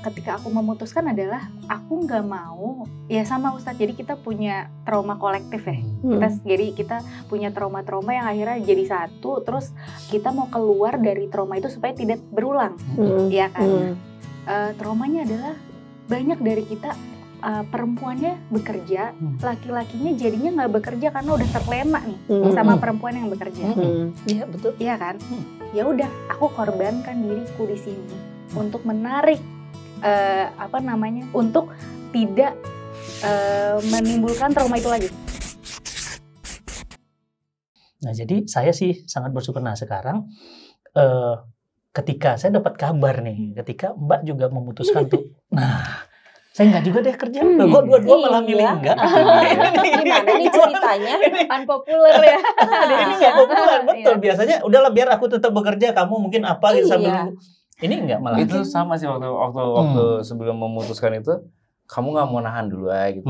Ketika aku memutuskan adalah aku nggak mau ya sama Ustadz. Jadi kita punya trauma kolektif ya. Jadi kita punya trauma-trauma yang akhirnya jadi satu. Terus kita mau keluar dari trauma itu supaya tidak berulang, ya kan? Traumanya adalah banyak dari kita perempuannya bekerja, laki-lakinya jadinya nggak bekerja karena udah terlena nih sama perempuan yang bekerja. Iya betul. Iya kan? Ya udah, aku korbankan diriku di sini untuk menarik untuk tidak menimbulkan trauma itu lagi. Nah, jadi saya sih sangat bersyukur. Nah, sekarang ketika saya dapat kabar nih, ketika Mbak juga memutuskan tuh, nah, saya enggak juga deh kerja. Kok dua-dua malah milih enggak? Gimana nih ceritanya? Unpopular ya. Ini enggak populer, betul. Biasanya udahlah biar aku tetap bekerja, kamu mungkin apa gitu sambil nunggu. Ini enggak malah. Itu sama sih waktu sebelum memutuskan itu, kamu nggak mau nahan dulu aja gitu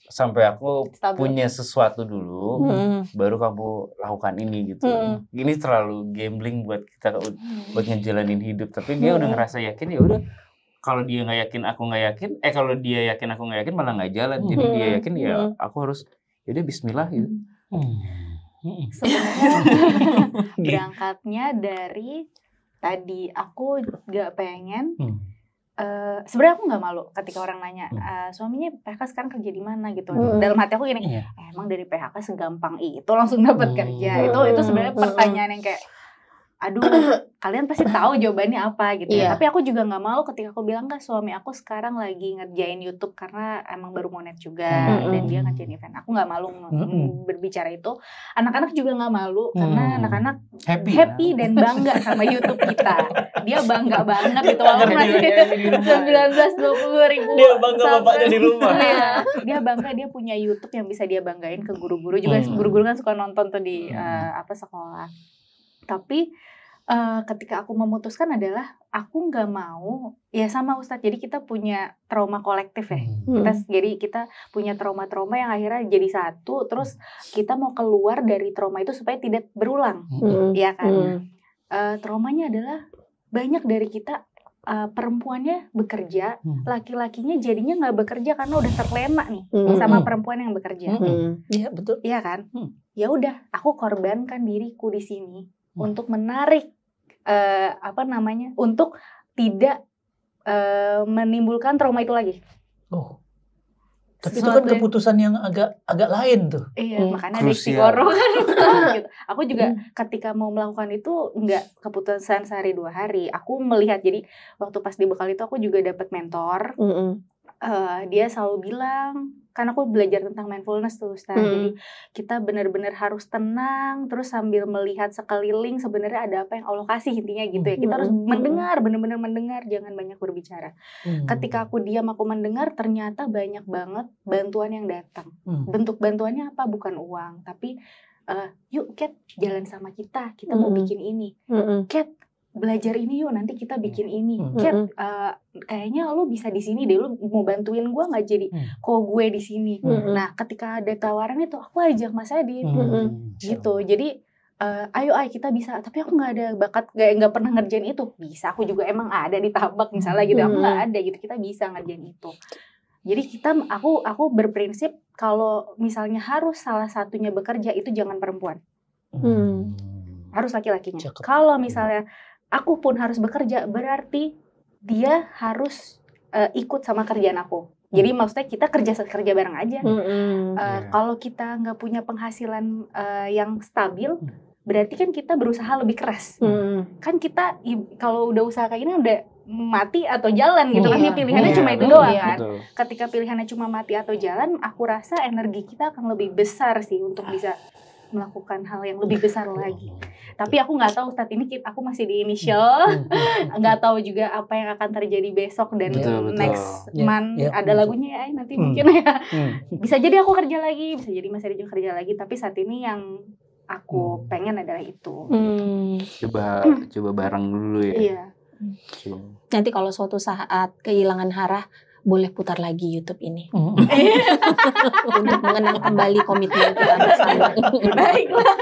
sampai aku stabil. Punya sesuatu dulu, baru kamu lakukan ini gitu. Ini terlalu gambling buat kita buat ngejalanin hidup. Tapi dia udah ngerasa yakin, ya udah. Kalau dia nggak yakin, aku nggak yakin. Kalau dia yakin, aku nggak yakin, malah nggak jalan. Jadi dia yakin, ya aku harus. Yaudah Bismillah gitu. Sebenarnya berangkatnya dari tadi aku nggak pengen. Sebenarnya aku nggak malu ketika orang nanya suaminya PHK sekarang kerja di mana gitu. Dalam hati aku gini, emang dari PHK segampang itu langsung dapat kerja. Itu sebenarnya pertanyaan yang kayak, aduh, kalian pasti tahu jawabannya apa gitu. Tapi aku juga nggak malu ketika aku bilang kan suami aku sekarang lagi ngerjain YouTube karena emang baru monet juga dan dia ngerjain event. Aku nggak malu berbicara itu. Anak-anak juga nggak malu karena anak-anak happy dan bangga sama YouTube kita. Dia bangga banget gitu walaupun masih 19-20 ribu. Dia bangga bapaknya di rumah. Dia bangga dia punya YouTube yang bisa dia banggain ke guru-guru juga. Guru-guru kan suka nonton tuh di sekolah. Tapi ketika aku memutuskan adalah aku nggak mau ya sama Ustadz. Jadi kita punya trauma kolektif ya. Jadi kita punya trauma-trauma yang akhirnya jadi satu. Terus kita mau keluar dari trauma itu supaya tidak berulang, ya kan? Traumanya adalah banyak dari kita perempuannya bekerja, laki-lakinya jadinya nggak bekerja karena udah terlena nih sama perempuan yang bekerja. Iya betul. Iya kan? Ya udah, aku korbankan diriku di sini untuk menarik untuk tidak menimbulkan trauma itu lagi. Tapi itu kan keputusan yang agak lain tuh. Iya, makanya ada istiqoroh kan gitu. Aku juga ketika mau melakukan itu nggak keputusan sehari 2 hari. Aku melihat, jadi waktu pas di bekal itu aku juga dapat mentor. Dia selalu bilang, kan aku belajar tentang mindfulness tuh Ustaz. Jadi kita benar-benar harus tenang, terus sambil melihat sekeliling sebenarnya ada apa yang Allah kasih, intinya gitu ya. Kita harus mendengar, benar-benar mendengar, jangan banyak berbicara. Ketika aku diam, aku mendengar, ternyata banyak banget bantuan yang datang. Bentuk bantuannya apa? Bukan uang, tapi yuk Kat, jalan sama kita mau bikin ini. Kat, belajar ini yuk, nanti kita bikin ini. Kat, kayaknya lo bisa di sini deh, lo mau bantuin gue nggak jadi kok gue di sini. Nah, ketika ada tawaran itu, aku ajak Mas Adi gitu. Jadi ayo kita bisa. Tapi aku nggak ada bakat, nggak pernah ngerjain itu. Bisa, aku juga emang ada di tabak misalnya gitu. Aku nggak ada gitu. Kita bisa ngerjain itu. Jadi aku berprinsip kalau misalnya harus salah satunya bekerja itu jangan perempuan, harus laki-lakinya. Kalau misalnya aku pun harus bekerja, berarti dia harus ikut sama kerjaan aku. Jadi maksudnya kita kerja bareng aja. Kalau kita nggak punya penghasilan yang stabil, berarti kan kita berusaha lebih keras. Kan kita kalau udah usaha kayak gini udah mati atau jalan gitu kan. Pilihannya cuma itu doang kan. Ketika pilihannya cuma mati atau jalan, aku rasa energi kita akan lebih besar sih untuk bisa melakukan hal yang lebih besar lagi. Tapi aku nggak tahu saat ini aku masih di initial, nggak tahu juga apa yang akan terjadi besok dan next month. Ada lagunya ya nanti mungkin ya. Bisa jadi aku kerja lagi, bisa jadi Mas Adi juga kerja lagi. Tapi saat ini yang aku pengen adalah itu. Coba bareng dulu ya. Iya. Nanti kalau suatu saat kehilangan arah, boleh putar lagi YouTube ini untuk mengenang kembali komitmen kita bersama. Baiklah.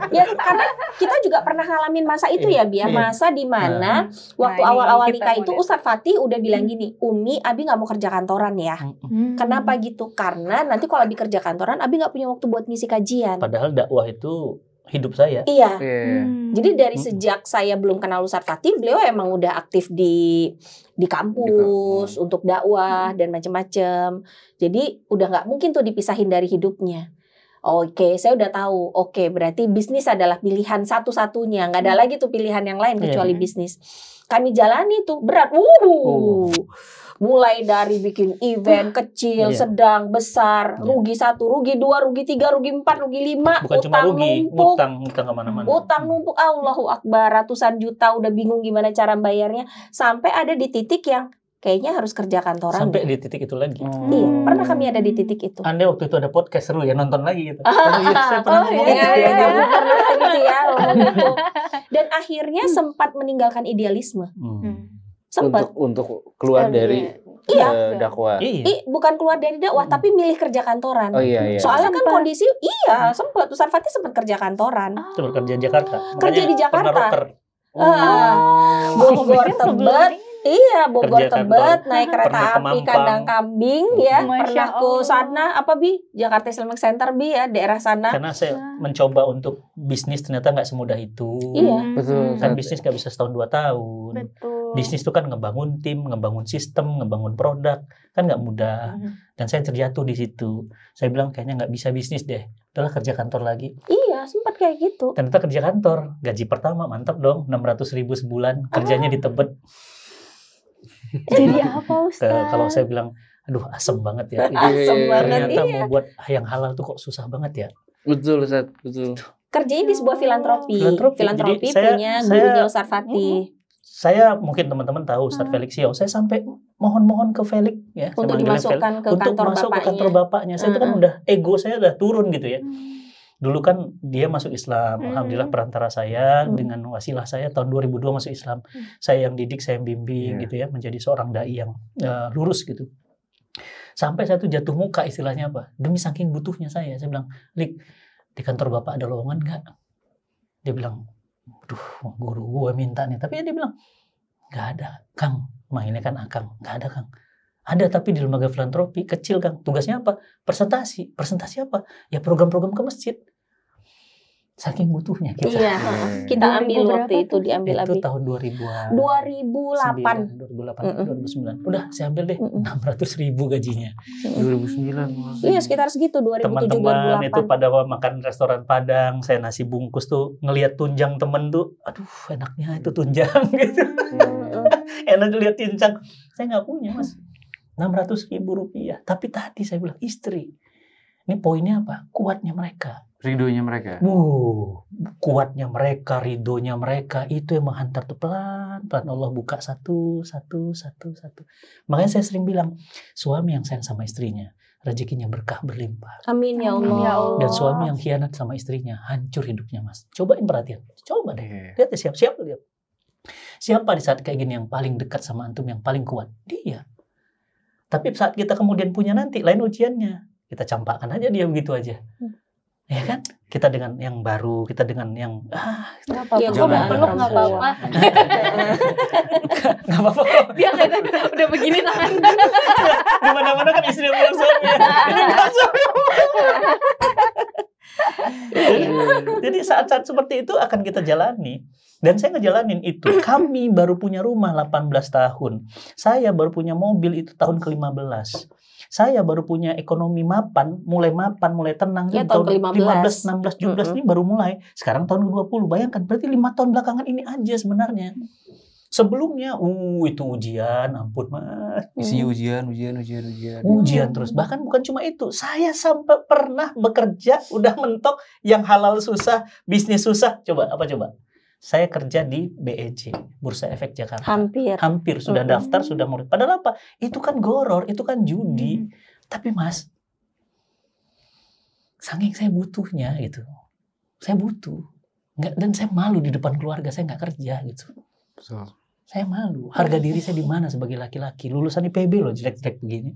Ya karena kita juga pernah ngalamin masa itu ya Bi, masa di mana waktu awal-awal nikah itu Ustadz Fatih udah bilang gini, Umi, Abi nggak mau kerja kantoran ya. Kenapa gitu? Karena nanti kalau Abi kerja kantoran, Abi nggak punya waktu buat ngisi kajian. Padahal dakwah itu hidup saya. Iya. Jadi dari sejak saya belum kenal Ustadz Fatih, beliau emang udah aktif di kampus untuk dakwah dan macam-macam. Jadi udah nggak mungkin tuh dipisahin dari hidupnya. Oke, saya udah tahu. Oke, berarti bisnis adalah pilihan satu-satunya. Nggak ada lagi tuh pilihan yang lain kecuali bisnis. Kami jalani tuh berat. Mulai dari bikin event kecil, sedang, besar, rugi 1, rugi 2, rugi 3, rugi 4, rugi 5, bukan cuma rugi, numpuk, utang kemana-mana. Utang numpuk, Allahu Akbar, ratusan juta, udah bingung gimana cara bayarnya. Sampai ada di titik yang kayaknya harus kerja kantoran. Sampai di titik itu lagi. Iya, pernah kami ada di titik itu. Andai waktu itu ada podcast seru ya, nonton lagi gitu. Saya pernah ngomong gitu. Pernah gitu ya, gitu. Dan akhirnya sempat meninggalkan idealisme. Sempat untuk keluar dari dakwah. Bukan keluar dari dakwah, tapi milih kerja kantoran. Oh iya. Soalnya kan kondisi sempat Ustadz Fatih sempat kerja kantoran. Sempat kerja di Jakarta. Kerja di Jakarta. Bogor Tebet. Iya, Bogor Tebet, naik kereta api Kandang Kambing ya. Pernah ke sana apa Bi? Jakarta Islamic Center Bi ya, daerah sana. Karena saya mencoba untuk bisnis ternyata nggak semudah itu. Iya. Betul. Kan bisnis nggak bisa setahun 2 tahun. Betul. Bisnis itu kan ngebangun tim, ngebangun sistem, ngebangun produk, kan nggak mudah. Dan saya terjatuh di situ. Saya bilang kayaknya nggak bisa bisnis deh. Udahlah kerja kantor lagi. Iya, sempat kayak gitu. Ternyata kerja kantor, gaji pertama mantap dong, 600.000 sebulan, kerjanya di Tebet. Jadi apa Ustaz? Kalau saya bilang, aduh asem banget ya. Asem banget, ternyata mau buat yang halal tuh kok susah banget ya. Betul Ustaz, betul. Kerjanya di sebuah filantropi. Filantropi Jadi punya gurunya Ustadz Fatih. Saya mungkin teman-teman tahu Ustadz Felix Yao. Saya sampai mohon-mohon ke Felix ya, untuk dimasukkan ke untuk kantor masuk bapaknya. ke kantor bapaknya. Saya itu kan udah ego saya udah turun gitu ya. Dulu kan dia masuk Islam, alhamdulillah perantara saya dengan wasilah saya tahun 2002 masuk Islam. Saya yang didik, saya yang bimbing gitu ya, menjadi seorang dai yang lurus gitu. Sampai saya tuh jatuh muka istilahnya apa? Demi saking butuhnya saya bilang, "Lik, di kantor bapak ada lowongan nggak?" Dia bilang, "Duh, guru gue minta nih." Tapi dia bilang, "Nggak ada, Kang. Mainnya kan Akang, nggak ada Kang." Ada tapi di lembaga filantropi kecil Kang. Tugasnya apa? Presentasi. Presentasi apa? Ya program-program ke masjid. Saking butuhnya kita. Iya, kita ambil waktu itu diambil itu Abi. tahun 2000-an. 2008. 2009. Udah saya ambil deh 600.000 gajinya. 2009. Iya, sekitar segitu 2007 Teman-teman 2008. itu pada makan restoran Padang, saya nasi bungkus tuh ngelihat tunjang temen tuh, aduh enaknya itu tunjang gitu. Enak lihat tunjang. Saya nggak punya Mas. 600.000 rupiah. Tapi tadi saya bilang istri. Ini poinnya apa? Kuatnya mereka. Ridhonya mereka. Kuatnya mereka, ridhonya mereka itu yang menghantar tuh pelan-pelan Allah buka satu. Makanya saya sering bilang, suami yang sayang sama istrinya, rezekinya berkah berlimpah. Amin ya Allah. Dan suami yang khianat sama istrinya, hancur hidupnya Mas. Cobain perhatian, coba deh. Lihat siapa lihat. Siapa di saat kayak gini yang paling dekat sama antum, yang paling kuat? Dia. Tapi saat kita kemudian punya nanti, lain ujiannya. Kita campakkan aja dia begitu aja. Ya kan? Kita dengan yang baru, kita dengan yang nggak apa-apa. Ya, Kok mau peluk nggak apa-apa. Nggak apa-apa. Dia kayak udah begini tangan. Di mana-mana kan istri yang peluk suami. Ini langsung. Jadi saat-saat seperti itu akan kita jalani. Dan saya ngejalanin itu. Kami baru punya rumah 18 tahun. Saya baru punya mobil itu tahun ke-15. Saya baru punya ekonomi mapan, mulai tenang. Ya, tahun ke-15. 15, 16, 17 ini baru mulai. Sekarang tahun ke-20. Bayangkan, berarti 5 tahun belakangan ini aja sebenarnya. Sebelumnya, itu ujian, ampun Mas. Isinya ujian. Ujian terus. Bahkan bukan cuma itu. Saya sampai pernah bekerja, udah mentok yang halal susah, bisnis susah. Apa coba? Saya kerja di BEJ, Bursa Efek Jakarta. Hampir sudah daftar, sudah murid. Padahal apa? Itu kan goror, itu kan judi. Tapi Mas, saking saya butuhnya gitu. Saya butuh. Dan saya malu di depan keluarga, saya nggak kerja gitu. Saya malu. Harga diri saya di mana sebagai laki-laki? Lulusan IPB loh, jelek-jelek begini.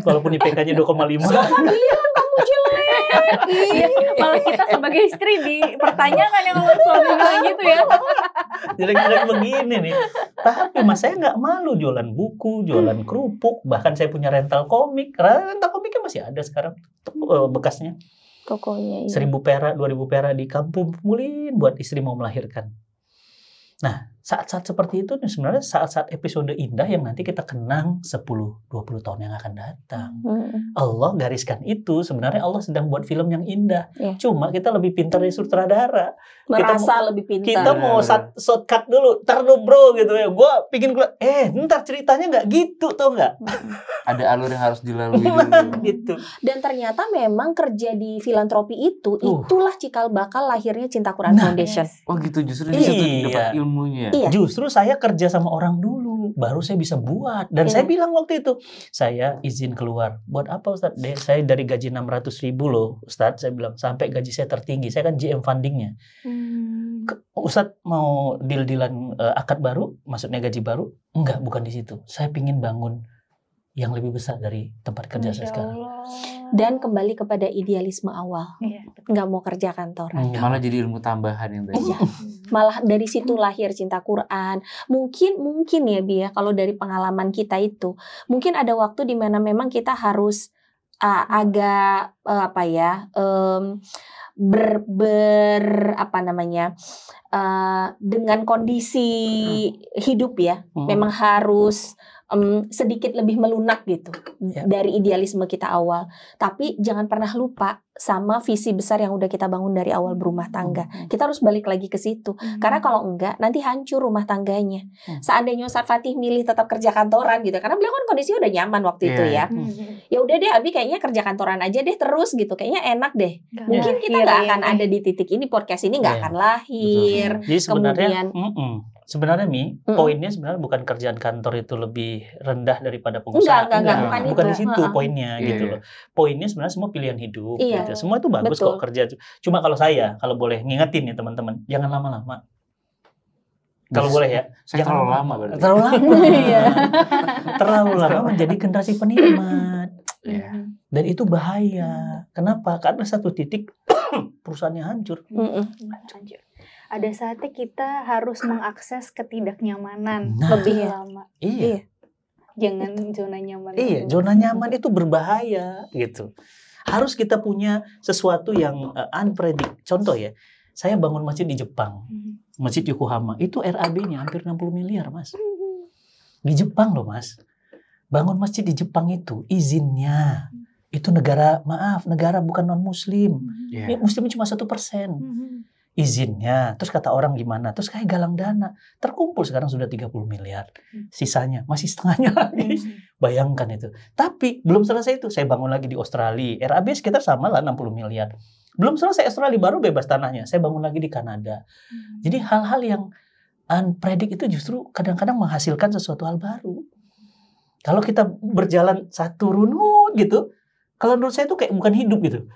Walaupun IPK-nya 2,5. Iya, kamu jelek. Iya, malah kita sebagai istri dipertanyakan yang oleh suami bilang gitu ya. Jelek-jelek begini nih. Tapi mas saya nggak malu jualan buku, jualan kerupuk. Bahkan saya punya rental komik. Rental komiknya masih ada sekarang bekasnya. Tokonya. 1.000 perak, 2.000 perak di kampung kumpulin buat istri mau melahirkan. Nah, saat-saat seperti itu sebenarnya saat-saat episode indah yang nanti kita kenang 10-20 tahun yang akan datang. Allah gariskan itu, sebenarnya Allah sedang buat film yang indah. Cuma kita lebih pintar dari sutradara. Merasa lebih pintar. Kita mau shortcut dulu, ntar lu bro gitu ya. Gue pingin ntar ceritanya nggak gitu, tau nggak? Ada alur yang harus dilalui dulu. Gitu. Dan ternyata memang kerja di filantropi itulah cikal bakal lahirnya Cinta Quran Foundation. Oh gitu, justru di situ dapat ilmunya. Iya. Justru saya kerja sama orang dulu, baru saya bisa buat. Dan saya bilang waktu itu, saya izin keluar. Buat apa Ustadz? Saya dari gaji 600.000 loh, Ustadz. Saya bilang, sampai gaji saya tertinggi. Saya kan GM fundingnya. Ustadz mau deal-dealan akad baru, maksudnya gaji baru? Enggak, bukan di situ. Saya pingin bangun yang lebih besar dari tempat kerja saya sekarang. Dan kembali kepada idealisme awal. Nggak mau kerja kantoran. Malah jadi ilmu tambahan yang tadi. Iya. Malah dari situ lahir Cinta Quran. Mungkin ya Bi ya, kalau dari pengalaman kita itu, mungkin ada waktu di mana memang kita harus agak dengan kondisi hidup ya, memang harus sedikit lebih melunak gitu dari idealisme kita awal. Tapi jangan pernah lupa sama visi besar yang udah kita bangun dari awal berumah tangga. Kita harus balik lagi ke situ. Karena kalau enggak, nanti hancur rumah tangganya. Seandainya Ustadz Fatih milih tetap kerja kantoran gitu, karena beliau kan kondisinya udah nyaman waktu itu ya. Ya udah deh Abi kayaknya kerja kantoran aja deh terus gitu. Kayaknya enak deh. Mungkin kita nggak akan ada di titik ini, podcast ini nggak akan lahir. Jadi sebenarnya sebenarnya poinnya sebenarnya bukan kerjaan kantor itu lebih rendah daripada pengusaha. Enggak, bukan di situ poinnya gitu loh. Poinnya sebenarnya semua pilihan hidup gitu. Semua itu bagus kok kerja. Cuma kalau boleh ngingetin nih teman-teman, jangan lama-lama. Kalau boleh ya, saya terlalu lama berarti. Terlalu lama. Terlalu lama menjadi generasi penikmat. Dan itu bahaya. Kenapa? Karena satu titik perusahaannya hancur. Ada saatnya kita harus mengakses ketidaknyamanan lebih lama. Iya. Jangan zona nyaman. Iya, zona nyaman itu berbahaya gitu. Harus kita punya sesuatu yang unpredict. Contoh ya, saya bangun masjid di Jepang. Masjid Yokohama. Itu RAB-nya hampir 60 miliar, Mas. Di Jepang loh, Mas. Bangun masjid di Jepang itu izinnya. Itu negara bukan non-muslim. Muslim cuma 1%. Izinnya, terus kata orang gimana, terus kayak galang dana, terkumpul sekarang sudah 30 miliar, sisanya masih setengahnya lagi, bayangkan itu. Tapi belum selesai itu, saya bangun lagi di Australia, RAB sekitar sama lah 60 miliar, belum selesai Australia baru bebas tanahnya, saya bangun lagi di Kanada. Jadi hal-hal yang unpredict itu justru kadang-kadang menghasilkan sesuatu hal baru. Kalau kita berjalan satu runut gitu, kalau menurut saya itu kayak bukan hidup gitu.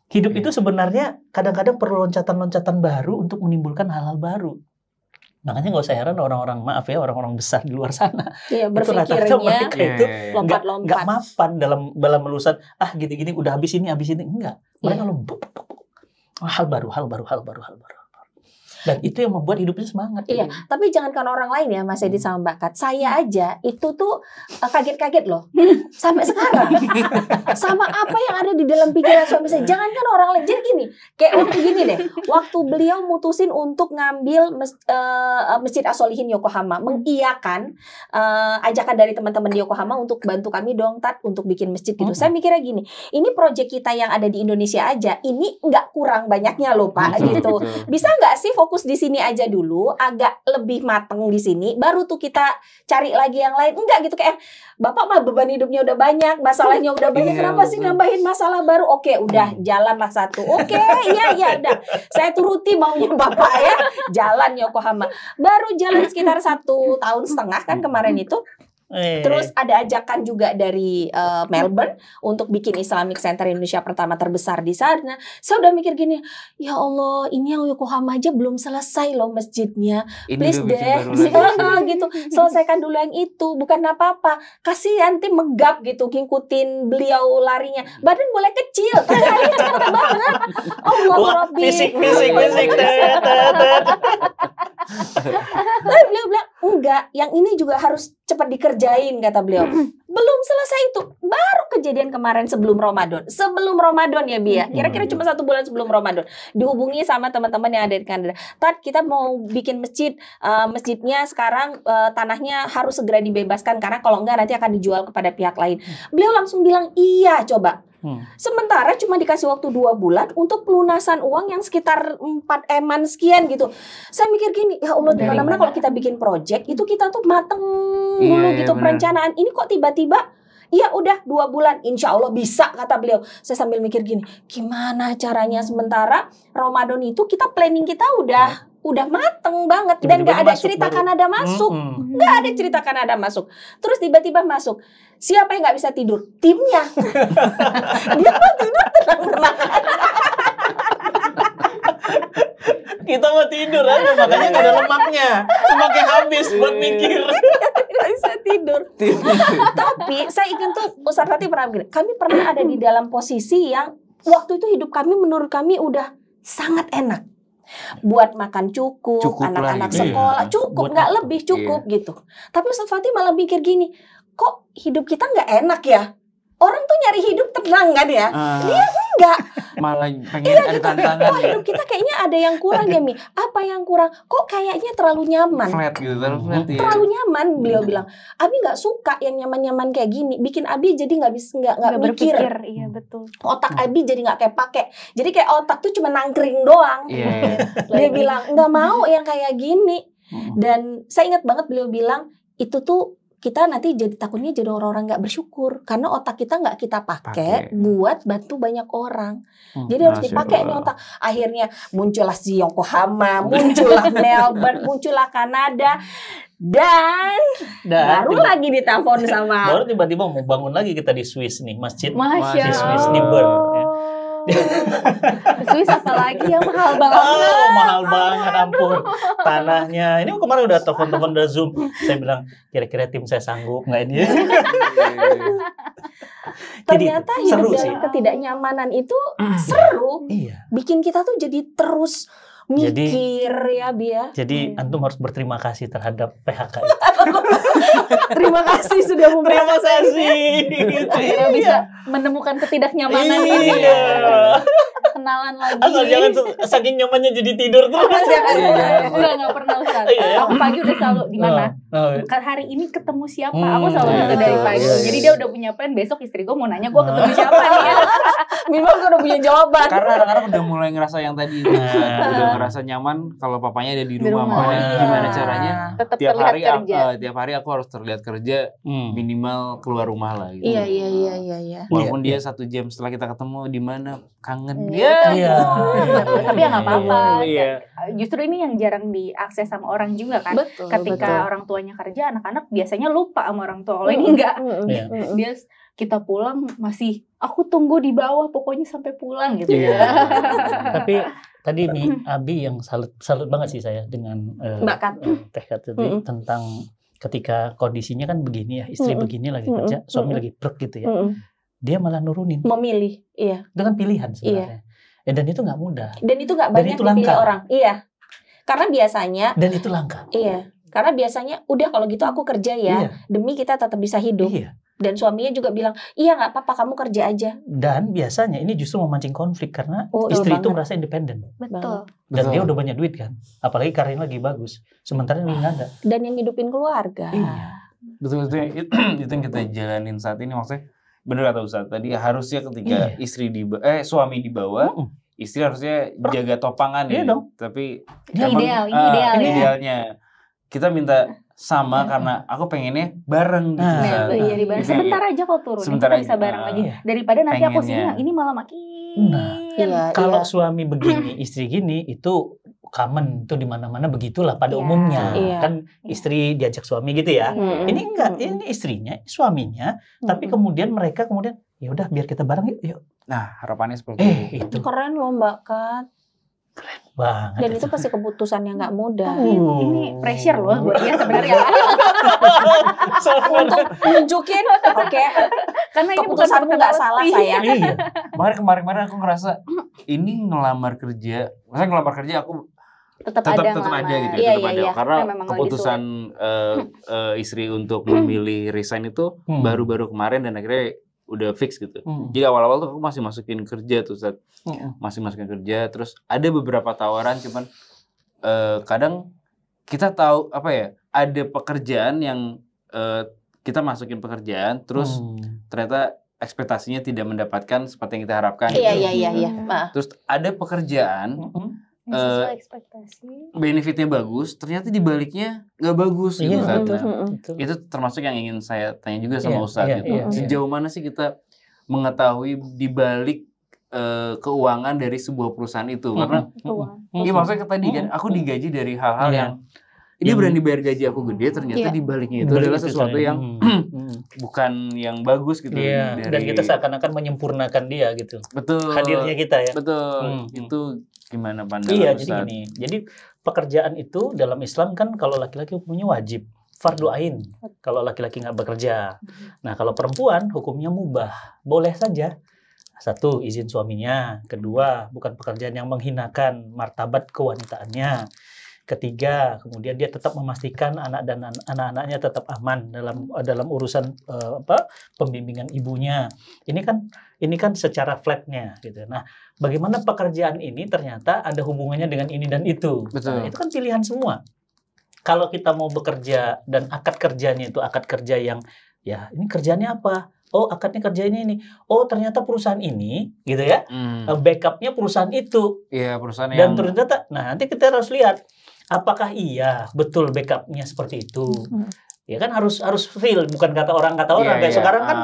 Hidup itu sebenarnya kadang-kadang perlu loncatan-loncatan baru untuk menimbulkan hal-hal baru. Makanya nggak usah heran orang-orang besar di luar sana. Iya, berpikirnya mereka itu lompat-lompat. Nggak mapan dalam lulusan gini-gini udah habis ini enggak. Mereka hal baru. Dan itu yang membuat hidupnya semangat. Iya, tapi jangankan orang lain ya, Mas Edi sama Mbak Kat. Saya aja itu tuh kaget-kaget loh. Sampai sekarang. Sama apa yang ada di dalam pikiran suami saya. Jangankan orang lain. Jadi gini, kayak waktu gini deh. Waktu beliau mutusin untuk ngambil Masjid As-Solihin Yokohama. Mengiyakan ajakan dari teman-teman di Yokohama untuk bantu kami dong, Tat, untuk bikin masjid gitu. Saya mikirnya gini, ini proyek kita yang ada di Indonesia aja, ini nggak kurang banyaknya loh Pak, gitu. Bisa nggak sih fokus di sini aja dulu, agak lebih mateng di sini, baru tuh kita cari lagi yang lain. Enggak gitu, kayak Bapak mah beban hidupnya udah banyak, masalahnya udah banyak, kenapa sih nambahin masalah baru? Oke, udah jalanlah satu. Oke, iya udah. Saya turuti maunya Bapak ya. Jalan Yokohama. Baru jalan sekitar 1,5 tahun kan kemarin itu. Terus ada ajakan juga dari Melbourne untuk bikin Islamic Center Indonesia pertama terbesar di sana. Saya udah mikir gini, ya Allah, ini yang Yokohama aja belum selesai loh masjidnya. Please deh, gitu. Selesaikan dulu yang itu, bukan apa-apa. Kasihan tim megap gitu, ngikutin beliau larinya. Badan boleh kecil, tapi larinya cepet banget. Allah Rabbi. Fisik. Beliau bilang, enggak, yang ini juga harus cepat dikerjain, kata beliau. Belum selesai itu, baru kejadian kemarin sebelum Ramadan ya Bi ya, kira-kira cuma 1 bulan sebelum Ramadan, dihubungi sama teman-teman yang ada di Kanada. Tat, kita mau bikin masjid, masjidnya sekarang tanahnya harus segera dibebaskan karena kalau enggak nanti akan dijual kepada pihak lain. Beliau langsung bilang iya, coba. Sementara cuma dikasih waktu 2 bulan untuk pelunasan uang yang sekitar 4 eman sekian gitu. Saya mikir gini, ya Allah, di mana-mana kalau kita bikin project itu kita tuh mateng dulu gitu perencanaan. Ini kok tiba-tiba iya udah 2 bulan, insya Allah bisa, kata beliau. Saya sambil mikir gini, gimana caranya, sementara Ramadan itu kita planning kita udah mateng banget dan nggak ada cerita Kanada masuk, nggak ada cerita Kanada masuk. Terus tiba-tiba masuk. Siapa yang nggak bisa tidur? Timnya. Dia mau tidur tenang-tenang. Kita mau tidur aja, makanya nggak ada lemaknya. Lemaknya habis buat mikir. Nggak bisa tidur. Tapi saya ingin tuh, Ustaz Fatih pernah bilang, kami pernah ada di dalam posisi yang waktu itu hidup kami menurut kami udah sangat enak. Buat makan cukup anak-anak sekolah, cukup, nggak lebih cukup gitu. Tapi Ustaz Fatih malah mikir gini, kok hidup kita nggak enak ya? Orang tuh nyari hidup tenang kan ya? Dia enggak. Malah pengen ada tantangan. Kok hidup kita kayaknya ada yang kurang ya, Mi? Apa yang kurang? Kok kayaknya terlalu nyaman? Flat gitu, terlalu nyaman, beliau bilang. Abi nggak suka yang nyaman-nyaman kayak gini. Bikin Abi jadi nggak mikir. Iya betul. Otak Abi jadi nggak kayak pakai. Jadi kayak otak tuh cuma nangkring doang. Dia bilang nggak mau yang kayak gini. Dan saya ingat banget beliau bilang itu tuh kita nanti takutnya jadi orang-orang nggak bersyukur karena otak kita nggak kita pakai buat bantu banyak orang. Jadi harus dipakai nih otak. Akhirnya muncullah si Yokohama, muncullah Melbourne, muncullah Kanada, dan baru lagi ditelepon sama. Baru tiba-tiba mau bangun lagi kita di Swiss nih, masjid Masya di Swiss di Bern. Ya. Swiss apalagi yang mahal banget. Mahal banget, ampun. Tanahnya. Ini kemarin udah telepon-telepon udah Zoom. Saya bilang, kira-kira tim saya sanggup nggak ini? Ternyata hidup dalam ketidaknyamanan itu seru. Iya. Bikin kita tuh jadi terus mikir ya Bia. Jadi antum harus berterima kasih terhadap PHK itu. Terima kasih sudah Terima kasih. Akhirnya bisa menemukan ketidaknyamanan ini. Kenalan lagi. Asal jangan saking nyamannya jadi tidur tuh. Nggak pernah Ustaz. Aku pagi udah selalu di mana? Hari ini ketemu siapa? Aku selalu gitu dari pagi. Jadi dia udah punya plan, besok istri gue mau nanya gue ketemu siapa nih. Minimal gue udah punya jawaban. Karena anak-anak udah mulai ngerasa yang tadi itu. Udah ngerasa nyaman kalau papanya ada di rumah. Makanya gimana caranya? Tetap tiap hari kerja. Tiap hari aku harus terlihat kerja, minimal keluar rumah lah gitu. Iya. Walaupun dia 1 jam setelah kita ketemu di mana kangen. Iya. Tapi ya nggak apa-apa. Iya. Justru ini yang jarang diakses sama orang juga kan. Ketika orang tuanya kerja, anak-anak biasanya lupa sama orang tua. Kalau ini enggak. Dia kita pulang masih aku tunggu di bawah pokoknya sampai pulang gitu. Tapi tadi Abi yang salut banget sih saya dengan Teh Kat tadi tentang ketika kondisinya kan begini ya, istri begini lagi kerja, suami lagi brek gitu ya. Dia malah nurunin. Memilih, iya. Dengan pilihan sebenarnya. Dan itu nggak mudah. Dan itu nggak banyak dipilih orang. Iya. Karena biasanya. Dan itu langka. Iya. Karena biasanya udah kalau gitu aku kerja ya, demi kita tetap bisa hidup. Iya. Dan suaminya juga bilang, iya nggak apa-apa kamu kerja aja. Dan biasanya ini justru memancing konflik karena istri itu merasa independen. Betul. Dan dia udah banyak duit kan, apalagi karirnya lagi bagus. Sementara ini nggak ada. Dan yang hidupin keluarga. Iya. Betul itu yang kita jalanin saat ini, maksudnya bener kata Ustaz tadi, harusnya ketika suami di bawah, istri harusnya jaga topangan ya. Dong. Tapi ini idealnya kita minta sama karena aku pengennya bareng gitu. Iya, bareng. Sebentar aja kok turun. Kita bisa bareng lagi. Daripada nanti aku sini yang ini malah makin. Kalau suami begini, istri gini, itu common itu di mana-mana begitulah pada umumnya. Kan istri diajak suami gitu ya. Ini enggak, ini istrinya, suaminya, tapi kemudian mereka ya udah biar kita bareng yuk. Nah, harapannya seperti itu. Keren loh Mbak Kat. Keren banget. Dan itu pasti keputusan yang nggak mudah. Ini pressure loh buat dia sebenarnya. Untuk nunjukin, oke. Karena ini keputusanmu nggak salah sayang. Iya. Makanya kemarin aku ngerasa ini ngelamar kerja. Maksudnya ngelamar kerja aku tetap ada gitu ya, tetap ada. Karena keputusan istri untuk memilih resign itu baru-baru kemarin dan akhirnya udah fix gitu. Jadi awal-awal tuh aku masih masukin kerja tuh Ustaz. Masih masukin kerja, terus ada beberapa tawaran cuman kadang kita tahu ada pekerjaan yang kita masukin pekerjaan terus ternyata ekspektasinya tidak mendapatkan seperti yang kita harapkan. Iya. Terus ada pekerjaan sesuai ekspektasi. Benefitnya bagus, ternyata di baliknya nggak bagus gitu Itu termasuk yang ingin saya tanya juga sama Ustadz gitu. Sejauh mana sih kita mengetahui di balik keuangan dari sebuah perusahaan itu? Karena maksudnya tadi kan aku digaji dari hal-hal yang ini berani bayar gaji aku gede, ternyata di baliknya itu adalah sesuatu yang bukan yang bagus gitu. Dan kita seakan-akan menyempurnakan dia gitu. Betul. Hadirnya kita ya. Betul. Itu gimana pandangan Ustaz? Jadi gini. Jadi pekerjaan itu dalam Islam kan kalau laki-laki hukumnya wajib, fardu ain. Kalau laki-laki nggak bekerja. Nah kalau perempuan hukumnya mubah, boleh saja. Satu, izin suaminya. Kedua, bukan pekerjaan yang menghinakan martabat kewanitaannya. Ketiga, kemudian dia tetap memastikan anak dan anak-anaknya tetap aman dalam urusan pembimbingan ibunya. Ini kan secara flatnya gitu. Nah, bagaimana pekerjaan ini ternyata ada hubungannya dengan ini dan itu. Betul. Nah, itu kan pilihan semua. Kalau kita mau bekerja dan akad kerjanya itu akad kerja yang ya ini kerjanya apa? Oh, akadnya kerja ini. Oh, ternyata perusahaan ini gitu ya. Backupnya perusahaan itu. Iya, perusahaan dan ternyata nanti kita harus lihat apakah iya betul backupnya seperti itu. Ya kan harus real, bukan kata orang kayak sekarang kan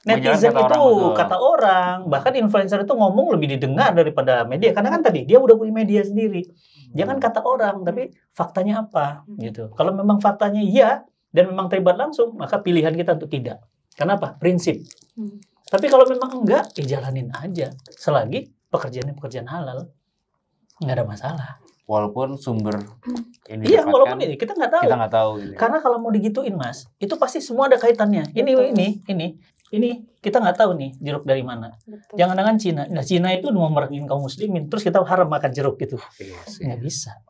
netizen itu kata orang, bahkan influencer itu ngomong lebih didengar daripada media karena kan tadi dia udah punya media sendiri. Jangan kata orang, tapi faktanya apa gitu. Kalau memang faktanya iya dan memang terlibat langsung, maka pilihan kita untuk tidak. Kenapa? Prinsip. Tapi kalau memang enggak, jalanin aja. Selagi pekerjaan halal, nggak ada masalah. Walaupun sumber ini walaupun ini kita nggak tahu. Gitu. Karena kalau mau digituin Mas, itu pasti semua ada kaitannya. Ini kita nggak tahu nih jeruk dari mana. Jangan-jangan Cina. Nah, Cina itu mau merengin kaum muslimin, terus kita haram makan jeruk gitu. Nggak bisa.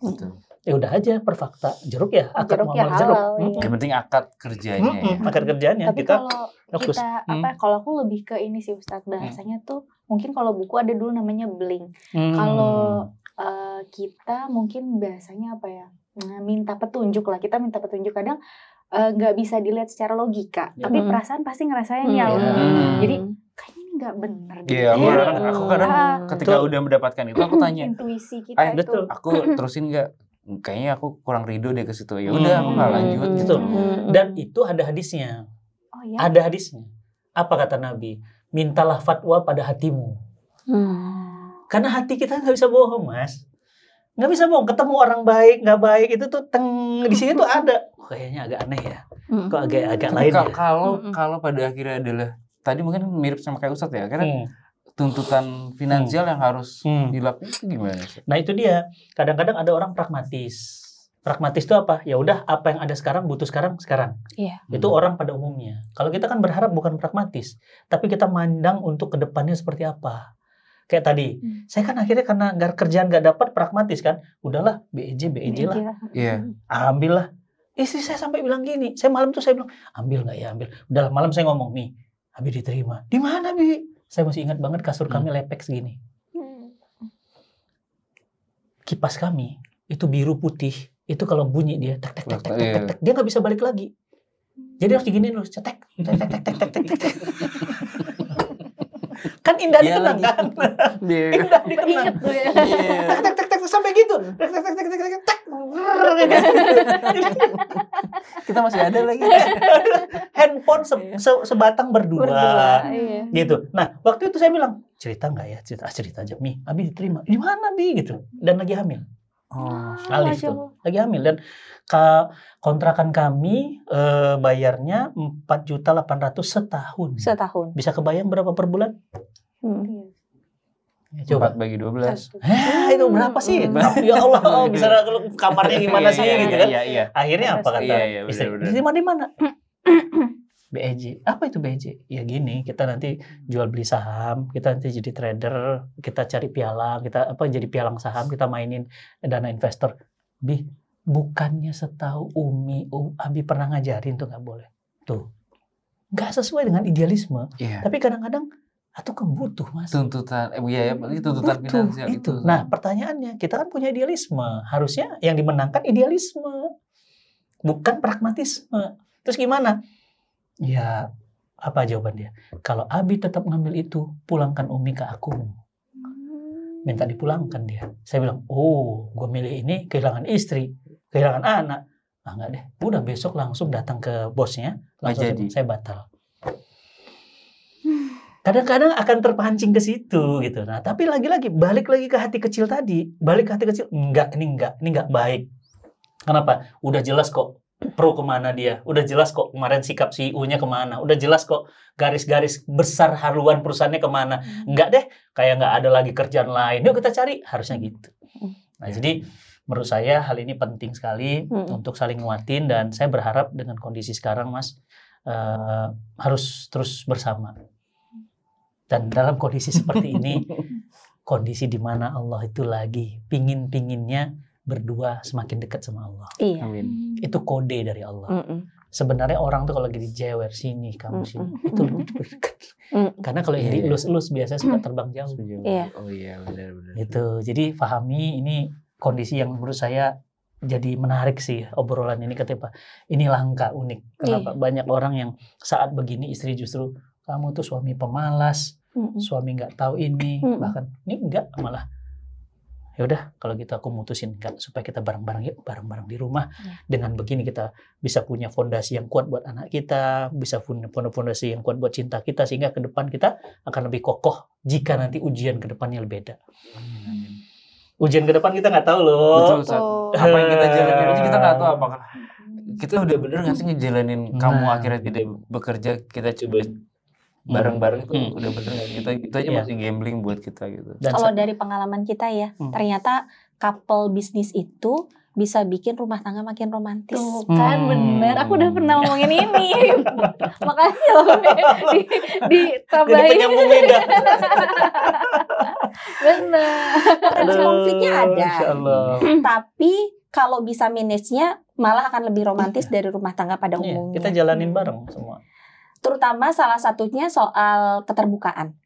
Ya udah aja per fakta jeruk ya akad muamalah jeruk. Yang penting akad kerjanya. Akad kerjanya. Tapi kalau aku lebih ke ini sih Ustadz, bahasanya tuh mungkin kalau buku ada dulu namanya bling. Kalau kita mungkin bahasanya minta petunjuk lah. Kita minta petunjuk kadang nggak bisa dilihat secara logika, tapi perasaan pasti ngerasain ya. Jadi kayaknya ini nggak benar. Iya, aku kadang ketika udah mendapatkan itu aku tanya. Intuisi kita itu. Aku terusin nggak? Kayaknya aku kurang ridho deh ke situ. Ya udah, aku nggak lanjut. Gitu. Dan itu ada hadisnya. Oh, ya? Ada hadisnya. Apa kata Nabi? Mintalah fatwa pada hatimu. Karena hati kita nggak bisa bohong, Mas. Nggak bisa bohong. Ketemu orang baik, nggak baik itu tuh di sini tuh ada. Kayaknya agak aneh ya. Kok agak lain ya. Kalau pada akhirnya adalah tadi mungkin mirip sama kayak Ustadz ya. Karena tuntutan finansial yang harus dilakukan itu gimana? Nah itu dia. Kadang-kadang ada orang pragmatis. Pragmatis itu apa? Ya udah apa yang ada sekarang butuh sekarang. Iya. Itu orang pada umumnya. Kalau kita kan berharap bukan pragmatis, tapi kita mandang untuk kedepannya seperti apa. Kayak tadi, saya kan akhirnya karena kerjaan nggak dapat pragmatis kan, udahlah BEJ lah. Iya. Ambil lah. Istri saya sampai bilang gini, saya malam tuh saya bilang ambil nggak ya ambil. Udah malam saya ngomong nih, Abi diterima. Di mana Bi? Saya masih ingat banget kasur kami lepek segini. Kipas kami itu biru putih. Itu kalau bunyi dia tek tek tek tek tek tek, dia nggak bisa balik lagi. Jadi harus diginiin dulu, cetek tek tek tek tek tek tek. Kan indah dikenang kan? Indah dikenang. Tek tek tek tek sampai gitu. Tek tek tek tek tek tek. Kita masih ada lagi. Handphone sebatang berdua. Gitu. Nah, waktu itu saya bilang, cerita nggak ya? Cerita aja, Mi. Abi diterima. Di mana, Bi? Gitu. Dan lagi hamil. Alif tuh lagi hamil dan kontrakan kami bayarnya 4.800.000 setahun. Bisa kebayang berapa per bulan? Coba bagi 12. Itu berapa sih? Ya Allah, bisa kamarnya gimana sih gitu kan? Akhirnya apa kata istri? Di mana? BEJ. Apa itu BEJ? Ya gini, kita nanti jual beli saham, kita nanti jadi trader, kita cari pialang, kita jadi pialang saham, kita mainin dana investor. Bukannya setahu Abi pernah ngajarin tuh nggak boleh. Tuh, nggak sesuai dengan idealisme. Tapi kadang-kadang atau butuh mas. Tuntutan, tuntutan finansial itu. Nah pertanyaannya, kita kan punya idealisme, harusnya yang dimenangkan idealisme, bukan pragmatisme. Terus gimana? Ya, apa jawaban dia? Kalau Abi tetap ngambil itu, pulangkan Umi ke aku. Minta dipulangkan dia. Saya bilang, gue milih ini kehilangan istri, kehilangan anak. Enggak deh, udah besok langsung datang ke bosnya, langsung saya batal. Kadang-kadang akan terpancing ke situ gitu. Nah, tapi lagi-lagi balik lagi ke hati kecil tadi, enggak, ini enggak baik. Kenapa? Udah jelas kok pro kemana dia, udah jelas kok kemarin sikap CEO-nya kemana, udah jelas kok garis-garis besar haluan perusahaannya kemana. Enggak deh, kayak nggak ada lagi kerjaan lain, yuk kita cari, harusnya gitu. Nah jadi menurut saya hal ini penting sekali untuk saling nguatin, dan saya berharap dengan kondisi sekarang mas harus terus bersama. Dan dalam kondisi seperti ini, kondisi di mana Allah itu lagi pingin-pinginnya berdua semakin dekat sama Allah. Amin. Itu kode dari Allah. Sebenarnya orang tuh kalau lagi dijewer sini, kamu sini, itu lebih dekat. Karena kalau yang dielus-elus biasanya suka terbang jauh. Oh iya, benar-benar. Itu. Jadi pahami ini kondisi yang menurut saya jadi menarik sih obrolan ini, ketika ini langka, unik. Kenapa banyak orang yang saat begini istri justru, kamu tuh suami pemalas, suami nggak tahu ini, bahkan ini enggak, malah ya udah kalau gitu aku mutusin enggak, supaya kita bareng-bareng bareng-bareng di rumah. Dengan begini kita bisa punya fondasi yang kuat buat anak kita, bisa punya fondasi yang kuat buat cinta kita, sehingga ke depan kita akan lebih kokoh jika nanti ujian ke depannya beda. Ujian ke depan kita nggak tahu loh. Betul, apa yang kita jalanin aja kita nggak tahu apakah kita udah bener nggak sih ngejalanin. Kamu akhirnya tidak bekerja, kita coba bareng-bareng itu udah bener nggak? Kita aja masih gambling buat kita gitu. Kalau dari pengalaman kita ya, ternyata couple bisnis itu bisa bikin rumah tangga makin romantis. Tuh kan bener, aku udah pernah ngomongin ini. Makasih loh ditambahin. Jadi penyambung lidah. Bener. Potensi konfliknya ada. Tapi kalau bisa manage-nya malah akan lebih romantis dari rumah tangga pada umumnya. Kita jalanin bareng semua. Terutama salah satunya soal keterbukaan.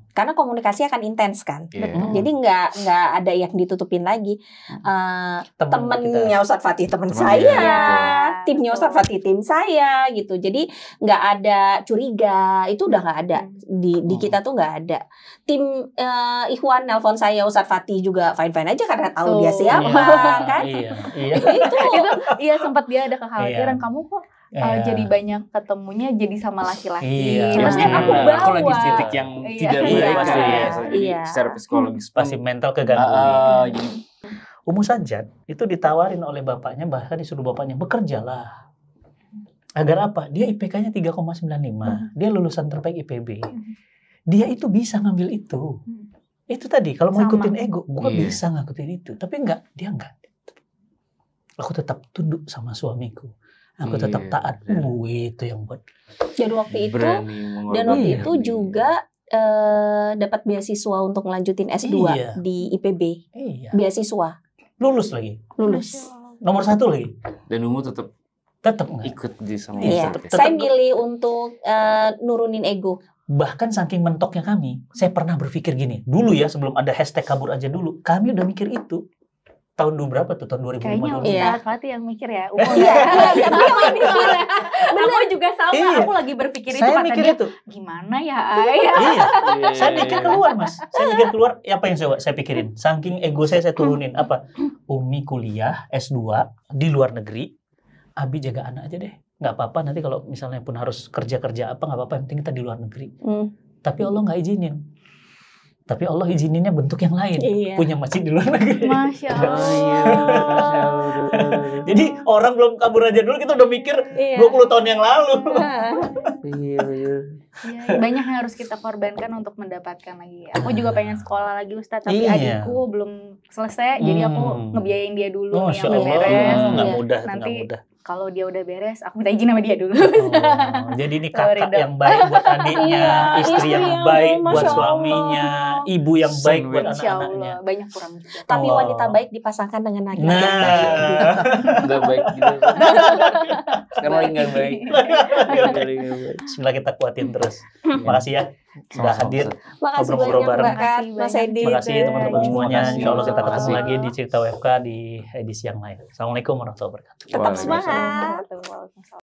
Karena komunikasi akan intens kan. Jadi nggak ada yang ditutupin lagi. Temennya Ustadz Fatih teman saya, timnya Ustadz Fatih tim saya gitu. Jadi nggak ada curiga, itu udah nggak ada di kita tuh nggak ada. Tim Ikhwan nelpon saya, Ustadz Fatih juga fine aja karena tahu dia siapa kan. Iya sempat dia ada kekhawatiran, kamu kok jadi banyak ketemunya jadi sama laki-laki. Maksudnya aku lagi titik yang tidak baik ya. Secara psikologis pasti mental keganggu. Ummu Sajjad itu ditawarin oleh bapaknya, bahkan disuruh bapaknya bekerjalah. Agar apa? Dia IPK-nya 3,95. Dia lulusan terbaik IPB. Dia itu bisa ngambil itu. Itu tadi kalau mau ikutin ego, gua bisa ngikutin itu. Tapi dia enggak. Aku tetap tunduk sama suamiku. Aku tetap taat. Itu yang buat. Dan waktu itu juga dapat beasiswa untuk ngelanjutin S2 di IPB. Beasiswa. Lulus lagi. Nomor 1 lagi. Dan Umu tetap ikut di sama. Saya milih untuk nurunin ego. Bahkan saking mentoknya kami, saya pernah berpikir gini. Dulu ya, sebelum ada hashtag kabur aja dulu, kami udah mikir itu. Tahun berapa tuh? Tahun 2005. Kayaknya Ustadz Fatih yang mikir ya. Aku juga sama. Aku lagi berpikir itu. Saya mikir itu. Gimana ya, Ay? Saya mikir keluar, Mas. Saya mikir keluar. Apa yang saya pikirin? Saking ego saya turunin. Apa? Umi kuliah S2 di luar negeri. Abi jaga anak aja deh. Nggak apa-apa nanti kalau misalnya pun harus kerja apa nggak apa-apa. Yang penting kita di luar negeri. Tapi Allah nggak izinin. tapi Allah izininnya bentuk yang lain. Punya masjid di luar negeri. Masya Allah. Jadi orang belum kabur aja dulu kita udah mikir 20 tahun yang lalu. Iya. Banyak yang harus kita korbankan untuk mendapatkan lagi. Aku juga pengen sekolah lagi Ustadz, tapi adikku belum selesai, jadi aku ngebiayain dia dulu nih yang beres. Nggak mudah, nanti nggak mudah. Kalau dia udah beres, aku minta izin sama dia dulu. Jadi ini kakak yang baik buat adiknya, istri yang baik buat suaminya, ibu yang baik buat anak-anaknya. Banyak kurang juga. Tapi wanita baik dipasangkan dengan laki-laki yang baik. Nggak baik gitu. Sekarang lagi nggak baik. Bismillah kita kuatin terus. Makasih ya sudah hadir. Makasih ngobrol-ngobrol banyak bareng. Mbak Kat, Mas Edi. Terima kasih teman-teman semuanya. Insya Allah kita ketemu Makasih. lagi di Cerita WFK di edisi yang lain. Assalamualaikum warahmatullahi wabarakatuh. Tetap semangat. Waalaikumsalam.